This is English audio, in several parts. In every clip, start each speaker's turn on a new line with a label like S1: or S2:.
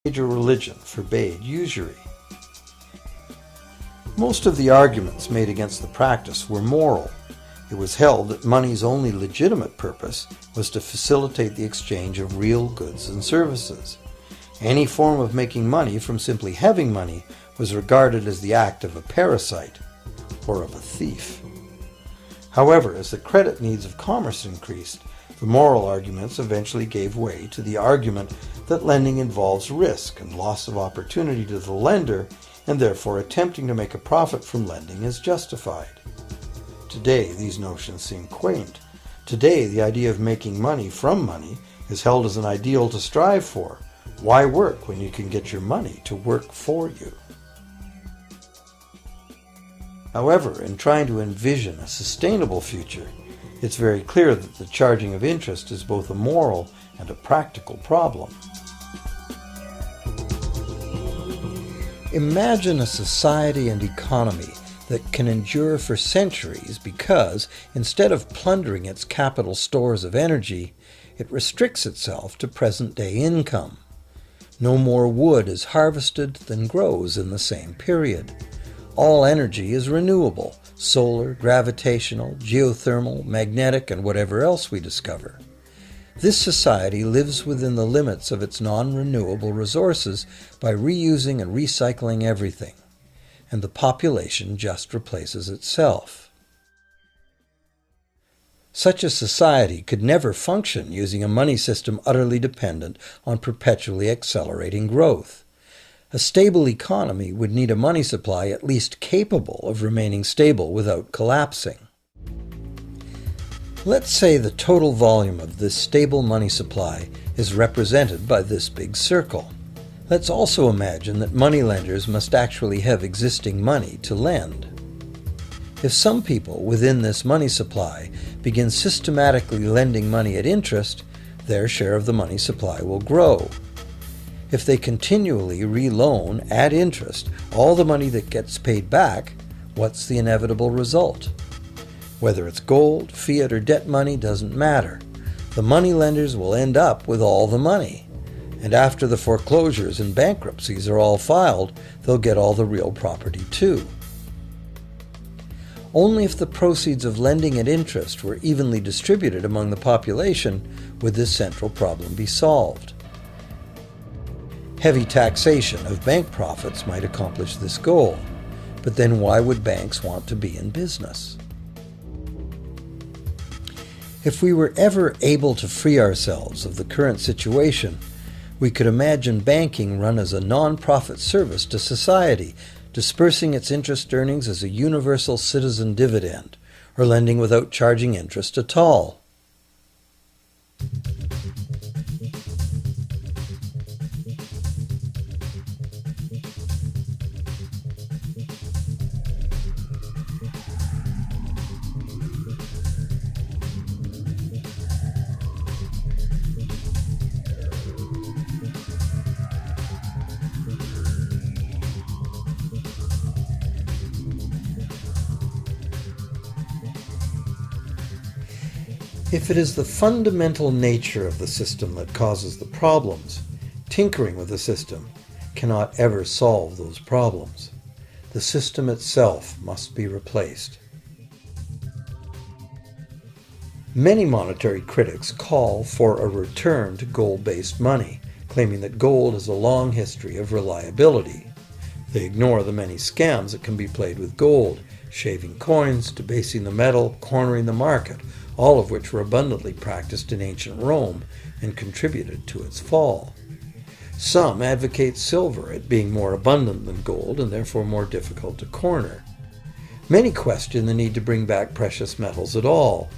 S1: major religion forbade usury. Most of the arguments made against the practice were moral. It was held that money's only legitimate purpose was to facilitate the exchange of real goods and services. Any form of making money from simply having money was regarded as the act of a parasite or of a thief. However, as the credit needs of commerce increased, the moral arguments eventually gave way to the argument that lending involves risk and loss of opportunity to the lender, and therefore attempting to make a profit from lending is justified. Today, these notions seem quaint. Today, the idea of making money from money is held as an ideal to strive for. Why work when you can get your money to work for you? However, in trying to envision a sustainable future, it's very clear that the charging of interest is both a moral and a practical problem. Imagine a society and economy that can endure for centuries because, instead of plundering its capital stores of energy, it restricts itself to present-day income. No more wood is harvested than grows in the same period. All energy is renewable: solar, gravitational, geothermal, magnetic, and whatever else we discover. This society lives within the limits of its non-renewable resources by reusing and recycling everything, and the population just replaces itself. Such a society could never function using a money system utterly dependent on perpetually accelerating growth. A stable economy would need a money supply at least capable of remaining stable without collapsing. Let's say the total volume of this stable money supply is represented by this big circle. Let's also imagine that moneylenders must actually have existing money to lend. If some people within this money supply begin systematically lending money at interest, their share of the money supply will grow. If they continually re-loan at interest all the money that gets paid back, what's the inevitable result? Whether it's gold, fiat, or debt money doesn't matter. The money lenders will end up with all the money. And after the foreclosures and bankruptcies are all filed, they'll get all the real property too. Only if the proceeds of lending at interest were evenly distributed among the population would this central problem be solved. Heavy taxation of bank profits might accomplish this goal, but then why would banks want to be in business? If we were ever able to free ourselves of the current situation, we could imagine banking run as a non-profit service to society, dispersing its interest earnings as a universal citizen dividend, or lending without charging interest at all. If it is the fundamental nature of the system that causes the problems, tinkering with the system cannot ever solve those problems. The system itself must be replaced. Many monetary critics call for a return to gold-based money, claiming that gold has a long history of reliability. They ignore the many scams that can be played with gold: shaving coins, debasing the metal, cornering the market, all of which were abundantly practiced in ancient Rome and contributed to its fall. Some advocate silver, it being more abundant than gold and therefore more difficult to corner. Many question the need to bring back precious metals at all.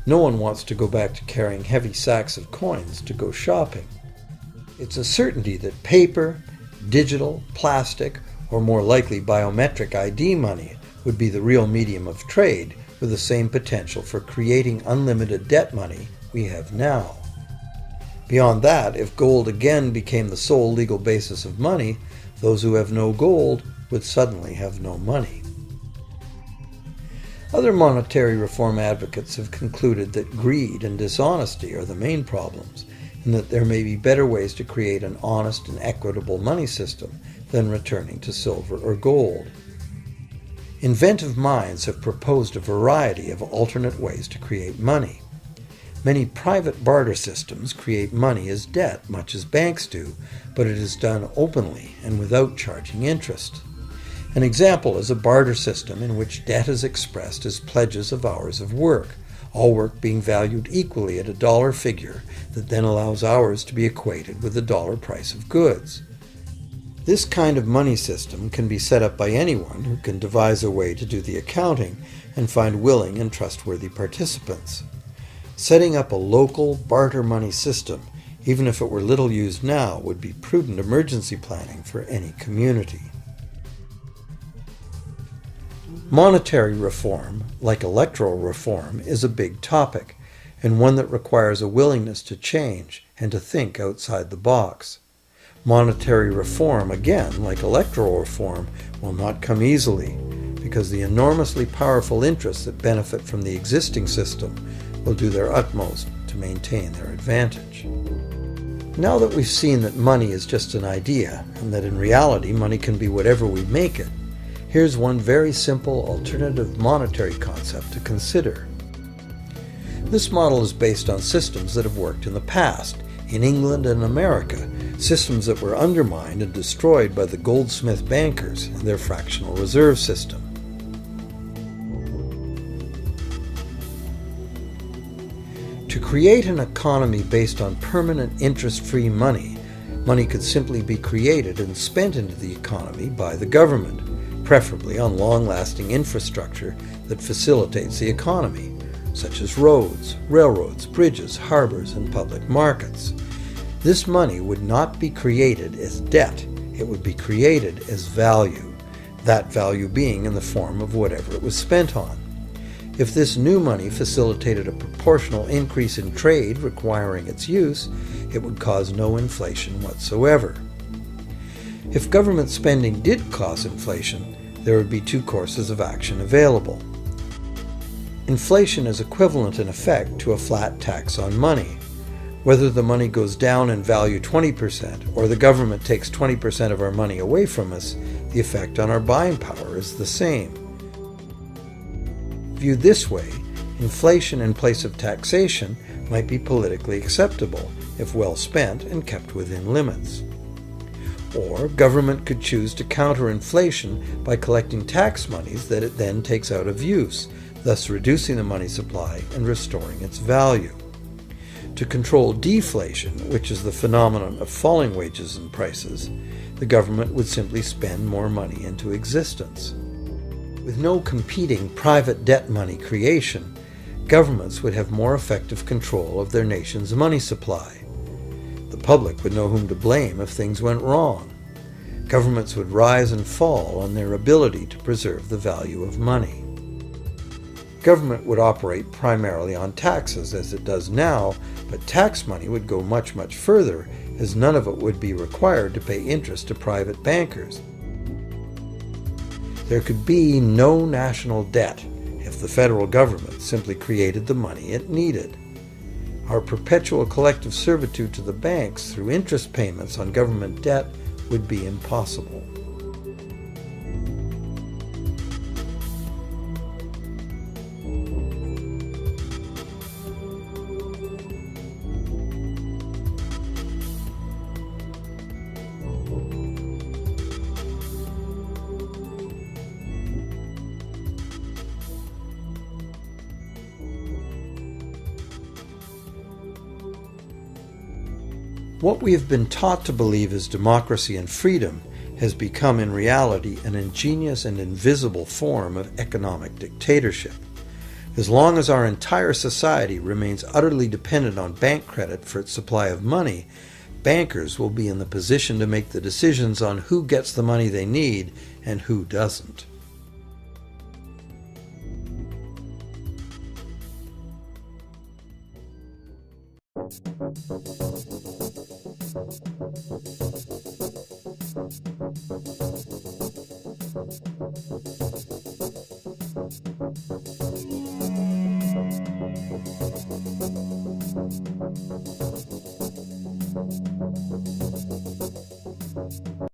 S1: No one wants to go back to carrying heavy sacks of coins to go shopping. It's a certainty that paper, digital, plastic, or more likely biometric ID money would be the real medium of trade, with the same potential for creating unlimited debt money we have now. Beyond that, if gold again became the sole legal basis of money, those who have no gold would suddenly have no money. Other monetary reform advocates have concluded that greed and dishonesty are the main problems, and that there may be better ways to create an honest and equitable money system than returning to silver or gold. Inventive minds have proposed a variety of alternate ways to create money. Many private barter systems create money as debt, much as banks do, but it is done openly and without charging interest. An example is a barter system in which debt is expressed as pledges of hours of work, all work being valued equally at a dollar figure that then allows hours to be equated with the dollar price of goods. This kind of money system can be set up by anyone who can devise a way to do the accounting and find willing and trustworthy participants. Setting up a local barter money system, even if it were little used now, would be prudent emergency planning for any community. Monetary reform, like electoral reform, is a big topic, and one that requires a willingness to change and to think outside the box. Monetary reform, again, like electoral reform, will not come easily, because the enormously powerful interests that benefit from the existing system will do their utmost to maintain their advantage. Now that we've seen that money is just an idea, and that in reality money can be whatever we make it, here's one very simple alternative monetary concept to consider. This model is based on systems that have worked in the past, in England and America, systems that were undermined and destroyed by the goldsmith bankers and their fractional reserve system. To create an economy based on permanent interest-free money, money could simply be created and spent into the economy by the government, preferably on long-lasting infrastructure that facilitates the economy, such as roads, railroads, bridges, harbors, and public markets. This money would not be created as debt, it would be created as value, that value being in the form of whatever it was spent on. If this new money facilitated a proportional increase in trade requiring its use, it would cause no inflation whatsoever. If government spending did cause inflation, there would be two courses of action available. Inflation is equivalent in effect to a flat tax on money. Whether the money goes down in value 20% or the government takes 20% of our money away from us, the effect on our buying power is the same. Viewed this way, inflation in place of taxation might be politically acceptable if well spent and kept within limits. Or government could choose to counter inflation by collecting tax monies that it then takes out of use, thus reducing the money supply and restoring its value. To control deflation, which is the phenomenon of falling wages and prices, the government would simply spend more money into existence. With no competing private debt money creation, governments would have more effective control of their nation's money supply. The public would know whom to blame if things went wrong. Governments would rise and fall on their ability to preserve the value of money. Government would operate primarily on taxes, as it does now, but tax money would go much, much further, as none of it would be required to pay interest to private bankers. There could be no national debt if the federal government simply created the money it needed. Our perpetual collective servitude to the banks through interest payments on government debt would be impossible. What we have been taught to believe as democracy and freedom has become in reality an ingenious and invisible form of economic dictatorship. As long as our entire society remains utterly dependent on bank credit for its supply of money, bankers will be in the position to make the decisions on who gets the money they need and who doesn't.